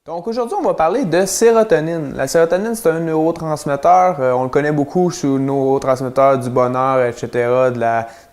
Donc aujourd'hui, on va parler de sérotonine. La sérotonine, c'est un neurotransmetteur. On le connaît beaucoup sous neurotransmetteur du bonheur, etc., de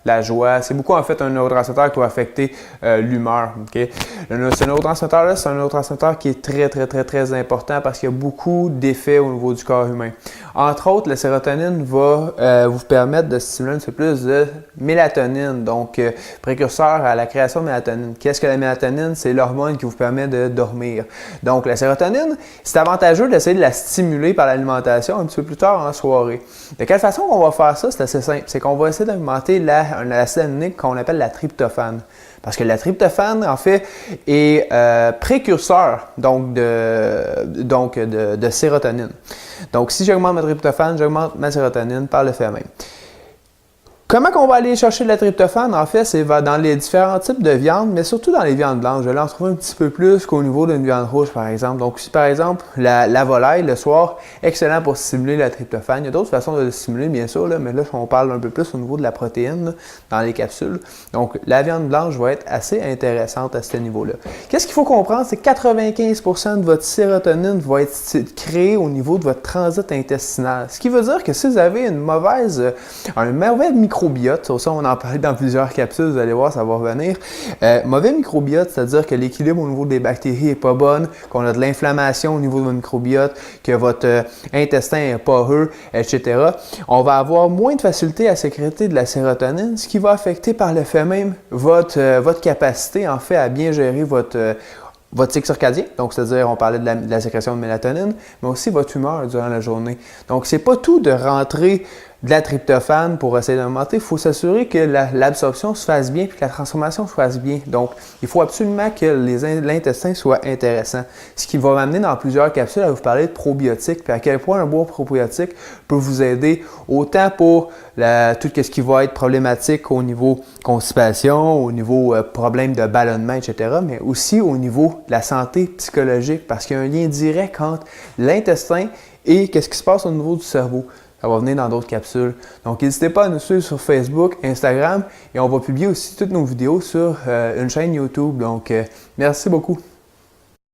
la joie. C'est beaucoup en fait un neurotransmetteur qui va affecter l'humeur. Okay? Ce neurotransmetteur-là, c'est un neurotransmetteur qui est très important parce qu'il y a beaucoup d'effets au niveau du corps humain. Entre autres, la sérotonine va vous permettre de stimuler un petit peu plus de mélatonine, donc précurseur à la création de mélatonine. Qu'est-ce que la mélatonine? C'est l'hormone qui vous permet de dormir. Donc, la sérotonine, c'est avantageux d'essayer de la stimuler par l'alimentation un petit peu plus tard en soirée. De quelle façon on va faire ça? C'est assez simple. C'est qu'on va essayer d'augmenter l'acide aminique qu'on appelle la tryptophane. Parce que la tryptophane, en fait, est précurseur de sérotonine. Donc, si j'augmente ma tryptophane, j'augmente ma sérotonine par le fait même. Comment on va aller chercher de la tryptophane? En fait, c'est dans les différents types de viande, mais surtout dans les viandes blanches. Je vais en trouver un petit peu plus qu'au niveau d'une viande rouge, par exemple. Donc, si par exemple, la volaille, le soir, excellent pour stimuler la tryptophane. Il y a d'autres façons de le stimuler, bien sûr, là, mais là, on parle un peu plus au niveau de la protéine là, dans les capsules. Donc, la viande blanche va être assez intéressante à ce niveau-là. Qu'est-ce qu'il faut comprendre? C'est que 95% de votre sérotonine va être créée au niveau de votre transit intestinal. Ce qui veut dire que si vous avez un mauvais microbiote, ça on en parlait dans plusieurs capsules, vous allez voir, ça va revenir. Mauvais microbiote, c'est-à-dire que l'équilibre au niveau des bactéries n'est pas bon, qu'on a de l'inflammation au niveau de votre microbiote, que votre intestin est poreux, etc. On va avoir moins de facilité à sécréter de la sérotonine, ce qui va affecter par le fait même votre capacité en fait à bien gérer votre cycle circadien, donc c'est-à-dire on parlait de la sécrétion de mélatonine, mais aussi votre humeur durant la journée. Donc c'est pas tout de rentrer de la tryptophane pour essayer d'augmenter, il faut s'assurer que l'absorption se fasse bien et que la transformation se fasse bien. Donc il faut absolument que l'intestin soit intéressant. Ce qui va m'amener dans plusieurs capsules à vous parler de probiotiques et à quel point un bon probiotique peut vous aider autant pour tout ce qui va être problématique au niveau constipation, au niveau problème de ballonnement, etc., mais aussi au niveau de la santé psychologique parce qu'il y a un lien direct entre l'intestin et ce qui se passe au niveau du cerveau. Ça va venir dans d'autres capsules. Donc, n'hésitez pas à nous suivre sur Facebook, Instagram et on va publier aussi toutes nos vidéos sur une chaîne YouTube. Donc, merci beaucoup.